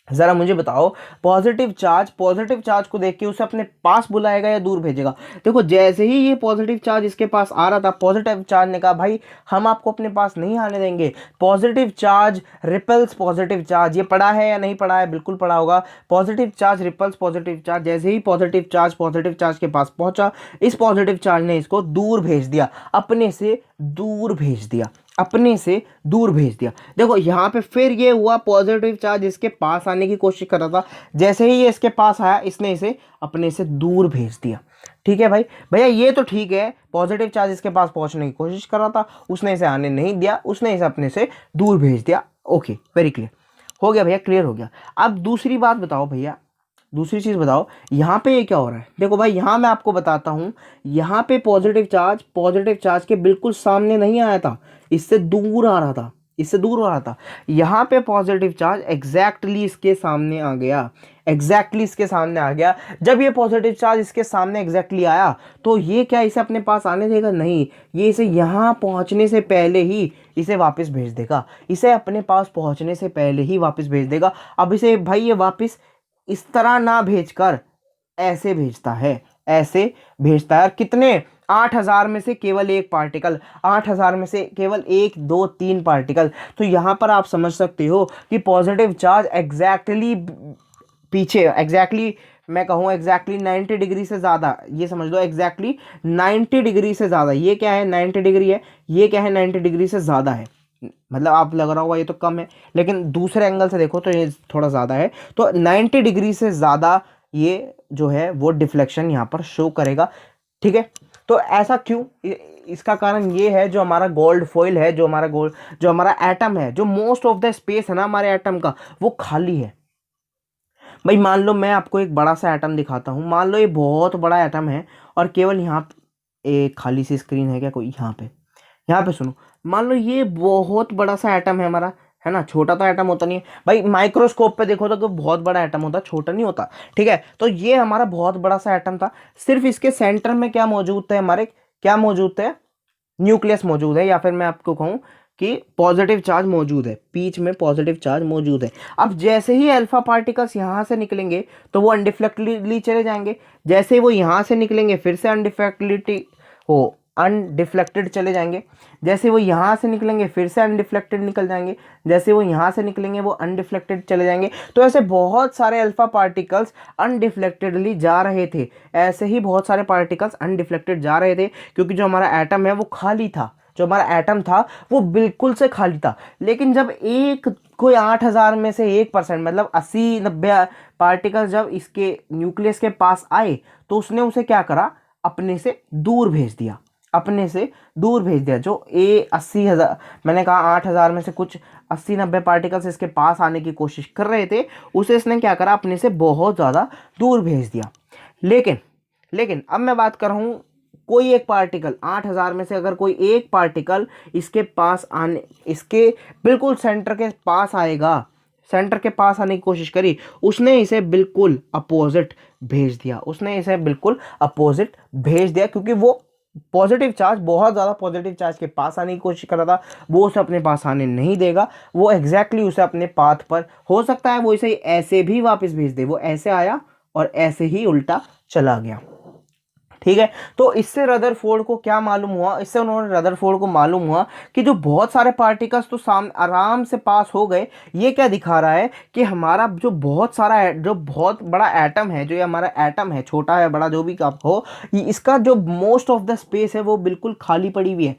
जरा मुझे बताओ, पॉजिटिव चार्ज को देख के उसे अपने पास बुलाएगा या दूर भेजेगा? देखो, जैसे ही ये पॉजिटिव चार्ज इसके पास आ रहा था, पॉजिटिव चार्ज ने कहा भाई हम आपको अपने पास नहीं आने देंगे। Positive charge repels positive charge, ये पढ़ा है या नहीं पढ़ा है? बिल्कुल पढ़ा होगा। Positive charge repels positive charge. जैसे ही पॉजिटिव चार्ज के पास पहुंचा, इस पॉजिटिव चार्ज ने इसको दूर भेज दिया, अपने से दूर भेज दिया, अपने से दूर भेज दिया। देखो यहाँ पे फिर ये हुआ, पॉजिटिव चार्ज इसके पास आने की कोशिश कर रहा था, जैसे ही ये इसके पास आया, इसने इसे अपने से दूर भेज दिया। ठीक है भाई, भैया ये तो ठीक है, पॉजिटिव चार्ज इसके पास पहुंचने की कोशिश कर रहा था, उसने इसे आने नहीं दिया, उसने इसे अपने से दूर भेज दिया। ओके, वेरी क्लियर हो गया भैया, क्लियर हो गया। अब दूसरी बात बताओ भैया, दूसरी चीज़ बताओ, यहाँ पे ये क्या हो रहा है? देखो भाई, यहाँ मैं आपको बताता हूँ, यहाँ पे पॉजिटिव चार्ज के बिल्कुल सामने नहीं आया था, इससे दूर आ रहा था, इससे दूर हो रहा था। यहाँ पे पॉजिटिव चार्ज एग्जैक्टली इसके सामने आ गया, एग्जैक्टली इसके सामने आ गया। जब ये पॉजिटिव चार्ज इसके सामने एग्जैक्टली आया, तो ये क्या इसे अपने पास आने देगा? नहीं, ये इसे यहाँ पहुँचने से पहले ही इसे वापस भेज देगा, इसे अपने पास पहुँचने से पहले ही वापस भेज देगा। अब इसे भाई ये वापस इस तरह ना भेजकर ऐसे भेजता है, ऐसे भेजता है। और कितने? 8,000 में से केवल एक पार्टिकल, 8,000 में से केवल 1 2 3 पार्टिकल। तो यहाँ पर आप समझ सकते हो कि पॉजिटिव चार्ज एग्जैक्टली पीछे, एग्जैक्टली मैं कहूँ एग्जैक्टली 90 डिग्री से ज़्यादा, ये समझ लो एग्जैक्टली 90 डिग्री से ज़्यादा। ये क्या है? 90 डिग्री है, ये क्या है? 90 डिग्री से ज़्यादा है। मतलब आप लग रहा होगा ये तो कम है, लेकिन दूसरे एंगल से देखो तो ये थोड़ा ज़्यादा है। तो 90 डिग्री से ज़्यादा ये जो है वो डिफ्लेक्शन यहाँ पर शो करेगा। ठीक है, तो ऐसा क्यों? इसका कारण ये है, जो हमारा गोल्ड फॉइल है, जो हमारा एटम है, जो मोस्ट ऑफ द स्पेस है ना हमारे एटम का, वो खाली है। भाई मान लो मैं आपको एक बड़ा सा एटम दिखाता हूँ, मान लो ये बहुत बड़ा एटम है और केवल यहाँ एक खाली सी स्क्रीन है क्या कोई? यहाँ पे सुनो, मान लो ये बहुत बड़ा सा एटम है हमारा, है ना? छोटा तो एटम होता नहीं है भाई, माइक्रोस्कोप पे देखो तो बहुत बड़ा एटम होता, छोटा नहीं होता। ठीक है, तो ये हमारा बहुत बड़ा सा एटम था। सिर्फ इसके सेंटर में क्या मौजूद थे? हमारे क्या मौजूद थे? न्यूक्लियस मौजूद है, या फिर मैं आपको कहूँ कि पॉजिटिव चार्ज मौजूद है, बीच में पॉजिटिव चार्ज मौजूद है। अब जैसे ही अल्फा पार्टिकल्स यहाँ से निकलेंगे तो वो अनडिफ्लेक्टेडली चले जाएंगे, जैसे ही वो यहाँ से निकलेंगे फिर से अनडिफ्लेक्टेड चले जाएंगे, जैसे वो यहाँ से निकलेंगे फिर से अनडिफ्लेक्टेड निकल जाएंगे, जैसे वो यहाँ से निकलेंगे वो अनडिफ्लेक्टेड चले जाएंगे। तो ऐसे बहुत सारे अल्फा पार्टिकल्स अनडिफ्लेक्टेडली जा रहे थे, ऐसे ही बहुत सारे पार्टिकल्स अनडिफ्लेक्टेड जा रहे थे, क्योंकि जो हमारा एटम है वो खाली था, जो हमारा एटम था वो बिल्कुल से खाली था। लेकिन जब कोई 8,000 में से 1%, मतलब 80-90 पार्टिकल्स जब इसके न्यूक्लियस के पास आए, तो उसने उसे क्या करा? अपने से दूर भेज दिया, अपने से दूर भेज दिया। जो ए 80,000, मैंने कहा 8,000 में से कुछ 80-90 पार्टिकल्स इसके पास आने की कोशिश कर रहे थे, उसे इसने क्या करा, अपने से बहुत ज़्यादा दूर भेज दिया। लेकिन लेकिन अब मैं बात कर रहा हूँ, कोई एक पार्टिकल 8,000 में से अगर कोई एक पार्टिकल इसके पास आने, इसके बिल्कुल सेंटर के पास आएगा, सेंटर के पास आने की कोशिश करी, उसने इसे बिल्कुल अपोजिट भेज दिया, उसने इसे बिल्कुल अपोजिट भेज दिया, क्योंकि वो पॉजिटिव चार्ज, बहुत ज़्यादा पॉजिटिव चार्ज के पास आने की कोशिश कर रहा था, वो उसे अपने पास आने नहीं देगा। वो एग्जैक्टली उसे अपने पाथ पर, हो सकता है वो इसे ऐसे भी वापस भेज दे, वो ऐसे आया और ऐसे ही उल्टा चला गया। ठीक है, तो इससे रदरफोर्ड को क्या मालूम हुआ, इससे उन्होंने रदरफोर्ड को मालूम हुआ कि जो बहुत सारे पार्टिकल्स तो आराम से पास हो गए, ये क्या दिखा रहा है कि हमारा जो बहुत सारा, जो बहुत बड़ा एटम है, जो ये हमारा एटम है, छोटा है बड़ा जो भी आप हो, इसका जो मोस्ट ऑफ द स्पेस है वो बिल्कुल खाली पड़ी हुई है,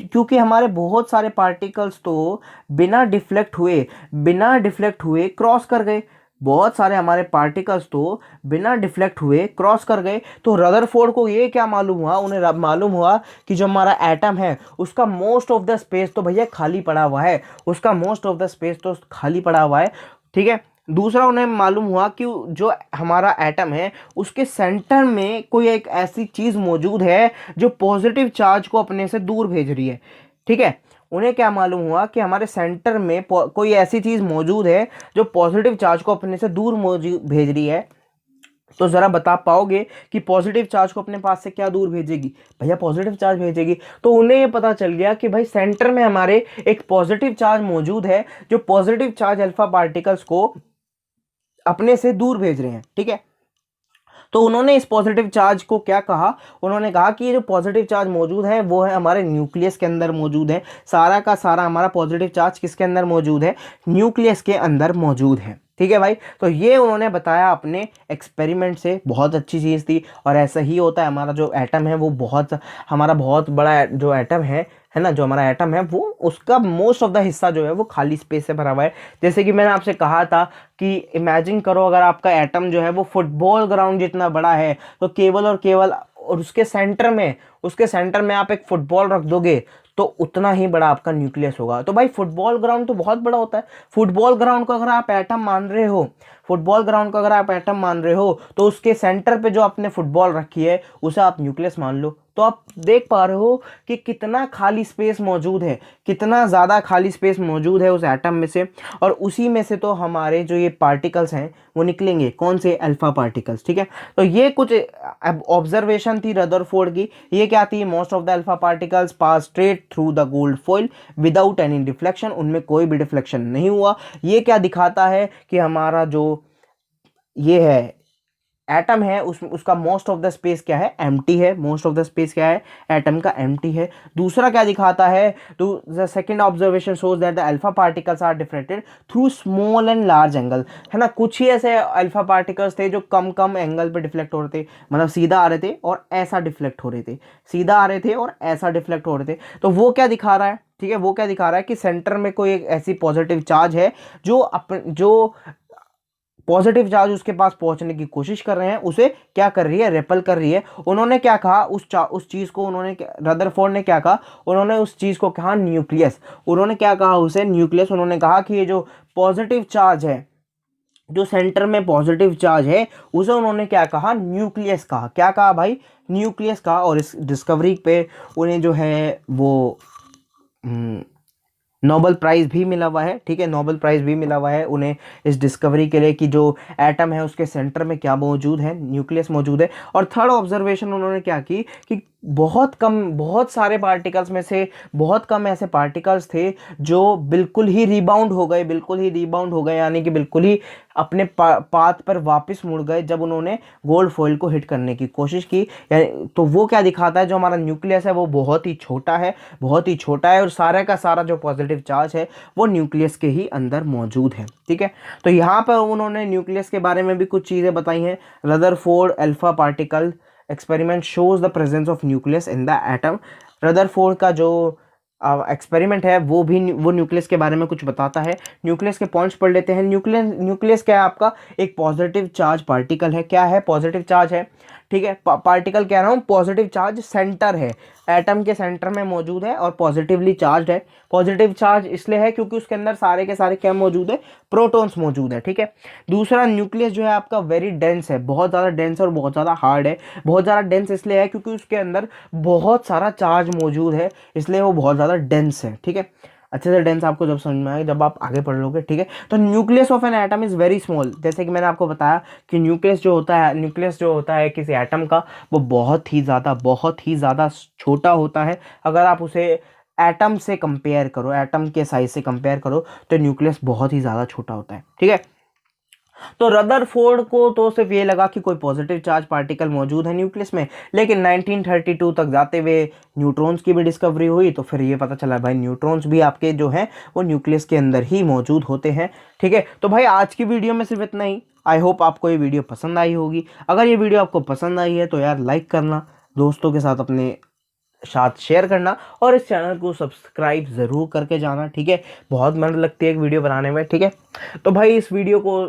क्योंकि हमारे बहुत सारे पार्टिकल्स तो बिना डिफ्लेक्ट हुए क्रॉस कर गए, बहुत सारे हमारे पार्टिकल्स तो बिना डिफ्लेक्ट हुए क्रॉस कर गए। तो रदरफोर्ड को ये क्या मालूम हुआ, उन्हें मालूम हुआ कि जो हमारा एटम है उसका मोस्ट ऑफ द स्पेस तो भैया खाली पड़ा हुआ है, उसका मोस्ट ऑफ द स्पेस तो खाली पड़ा हुआ है। ठीक है, दूसरा उन्हें मालूम हुआ कि जो हमारा एटम है उसके सेंटर में कोई एक ऐसी चीज़ मौजूद है जो पॉजिटिव चार्ज को अपने से दूर भेज रही है। ठीक है, उन्हें क्या मालूम हुआ कि हमारे सेंटर में कोई ऐसी चीज़ मौजूद है जो पॉजिटिव चार्ज को अपने से दूर भेज रही है। तो ज़रा बता पाओगे कि पॉजिटिव चार्ज को अपने पास से क्या दूर भेजेगी? भैया पॉजिटिव चार्ज भेजेगी। तो उन्हें ये पता चल गया कि भाई सेंटर में हमारे एक पॉजिटिव चार्ज मौजूद है जो पॉजिटिव चार्ज अल्फा पार्टिकल्स को अपने से दूर भेज रहे हैं। ठीक है, तो उन्होंने इस पॉजिटिव चार्ज को क्या कहा, उन्होंने कहा कि ये जो पॉजिटिव चार्ज मौजूद है वो है हमारे न्यूक्लियस के अंदर मौजूद है। सारा का सारा हमारा पॉजिटिव चार्ज किसके अंदर मौजूद है? न्यूक्लियस के अंदर मौजूद है। ठीक है भाई, तो ये उन्होंने बताया अपने एक्सपेरिमेंट से, बहुत अच्छी चीज़ थी। और ऐसा ही होता है, हमारा जो एटम है वो हमारा बहुत बड़ा जो एटम है ना, जो हमारा एटम है वो, उसका मोस्ट ऑफ द हिस्सा जो है वो खाली स्पेस से भरा हुआ है। जैसे कि मैंने आपसे कहा था कि इमेजिन करो अगर आपका एटम जो है वो फुटबॉल ग्राउंड जितना बड़ा है, तो केवल और केवल और उसके सेंटर में आप एक फुटबॉल रख दोगे तो उतना ही बड़ा आपका न्यूक्लियस होगा। तो भाई फुटबॉल ग्राउंड तो बहुत बड़ा होता है। फुटबॉल ग्राउंड को अगर आप एटम मान रहे हो, तो उसके सेंटर पे जो आपने फुटबॉल रखी है उसे आप न्यूक्लियस मान लो। तो आप देख पा रहे हो कि कितना खाली स्पेस मौजूद है, कितना ज़्यादा खाली स्पेस मौजूद है उस एटम में से। और उसी में से तो हमारे जो ये पार्टिकल्स हैं वो निकलेंगे, कौन से? Alpha particles. ठीक है, तो ये कुछ ऑब्जर्वेशन थी रदरफोर्ड की। ये क्या थी? Most of the alpha particles pass straight through the gold foil without any deflection, उनमें कोई भी डिफ्लेक्शन नहीं हुआ। ये क्या दिखाता है कि हमारा जो ये है एटम है उसका मोस्ट ऑफ द स्पेस क्या है? एम्प्टी है। मोस्ट ऑफ द स्पेस क्या है? एटम का एम्प्टी है। दूसरा क्या दिखाता है? तो the second observation shows that the alpha particles are differented through small and large angle, है ना। कुछ ही ऐसे अल्फा पार्टिकल्स थे जो कम कम एंगल पे डिफ्लेक्ट हो रहे थे, मतलब सीधा आ रहे थे और ऐसा डिफ्लेक्ट हो रहे थे, सीधा आ रहे थे और ऐसा डिफ्लेक्ट हो रहे थे। तो वो क्या दिखा रहा है? ठीक है, वो क्या दिखा रहा है कि सेंटर में कोई एक ऐसी पॉजिटिव चार्ज है जो पॉजिटिव चार्ज उसके पास पहुंचने की कोशिश कर रहे हैं, उसे क्या कर रही है? रेपल कर रही है। उन्होंने क्या कहा उस चीज को, रदरफोर्ड ने क्या कहा? उन्होंने उस चीज को कहा न्यूक्लियस। उन्होंने क्या कहा उसे? न्यूक्लियस। उन्होंने कहा कि ये जो पॉजिटिव चार्ज है, जो सेंटर में पॉजिटिव चार्ज है, उसे उन्होंने क्या कहा? न्यूक्लियस कहा। क्या कहा भाई? न्यूक्लियस कहा। और इस डिस्कवरी पे उन्हें जो है वो नोबेल प्राइज़ भी मिला हुआ है। ठीक है, नोबेल प्राइज़ भी मिला हुआ है उन्हें इस डिस्कवरी के लिए कि जो एटम है उसके सेंटर में क्या मौजूद है? न्यूक्लियस मौजूद है। और थर्ड ऑब्जर्वेशन उन्होंने क्या की कि बहुत सारे पार्टिकल्स में से बहुत कम ऐसे पार्टिकल्स थे जो बिल्कुल ही रिबाउंड हो गए, यानी कि बिल्कुल ही अपने पाथ पर वापस मुड़ गए जब उन्होंने गोल्ड फॉइल को हिट करने की कोशिश की। तो वो क्या दिखाता है? जो हमारा न्यूक्लियस है वो बहुत ही छोटा है और सारा का सारा जो पॉजिटिव चार्ज है वो न्यूक्लियस के ही अंदर मौजूद है। ठीक है, तो यहाँ पर उन्होंने न्यूक्लियस के बारे में भी कुछ चीज़ें बताई हैं। Rutherford alpha particle experiment shows the presence of nucleus in the atom. Rutherford का जो एक्सपेरिमेंट है वो न्यूक्लियस के बारे में कुछ बताता है। न्यूक्लियस के पॉइंट्स पढ़ लेते हैं। न्यूक्लियस क्या है? आपका एक पॉजिटिव चार्ज पार्टिकल है। क्या है? पॉजिटिव चार्ज है। ठीक है। पार्टिकल कह रहा हूँ, पॉजिटिव चार्ज सेंटर है, एटम के सेंटर में मौजूद है और पॉजिटिवली चार्ज है। पॉजिटिव चार्ज इसलिए है क्योंकि उसके अंदर सारे के सारे क्या मौजूद है, प्रोटॉन्स मौजूद है, ठीक है। दूसरा, न्यूक्लियस जो है आपका वेरी डेंस है, बहुत ज़्यादा डेंस और बहुत ज़्यादा हार्ड है। बहुत ज़्यादा डेंस इसलिए है क्योंकि उसके अंदर बहुत सारा चार्ज मौजूद है, इसलिए वो बहुत ज़्यादा डेंस है, ठीक है। अच्छे से डेंस आपको जब समझ में आएगा, जब आप आगे पढ़ लोगे, ठीक है। तो nucleus of an atom is very small, जैसे कि मैंने आपको बताया कि न्यूक्लियस जो होता है किसी एटम का, वो बहुत ही ज़्यादा छोटा होता है। अगर आप उसे एटम से कंपेयर करो, एटम के साइज से कंपेयर करो, तो न्यूक्लियस बहुत ही ज़्यादा छोटा होता है, ठीक है। तो रदरफोर्ड को तो सिर्फ ये लगा कि कोई पॉजिटिव चार्ज पार्टिकल मौजूद है न्यूक्लियस में, लेकिन 1932 तक जाते हुए न्यूट्रॉन्स की भी डिस्कवरी हुई, तो फिर ये पता चला भाई न्यूट्रॉन्स भी आपके जो हैं वो न्यूक्लियस के अंदर ही मौजूद होते हैं, ठीक है। तो भाई आज की वीडियो में सिर्फ इतना ही। आई होप आपको ये वीडियो पसंद आई होगी। अगर ये वीडियो आपको पसंद आई है तो यार लाइक करना, दोस्तों के साथ अपने साथ शेयर करना और इस चैनल को सब्सक्राइब ज़रूर करके जाना, ठीक है। बहुत मेहनत लगती है एक वीडियो बनाने में, ठीक है। तो भाई इस वीडियो को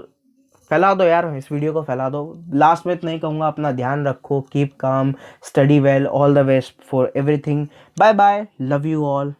फैला दो यार, इस वीडियो को फैला दो। लास्ट में इतना ही कहूँगा, अपना ध्यान रखो, keep calm, study well, all the best for everything. Bye bye, love you all.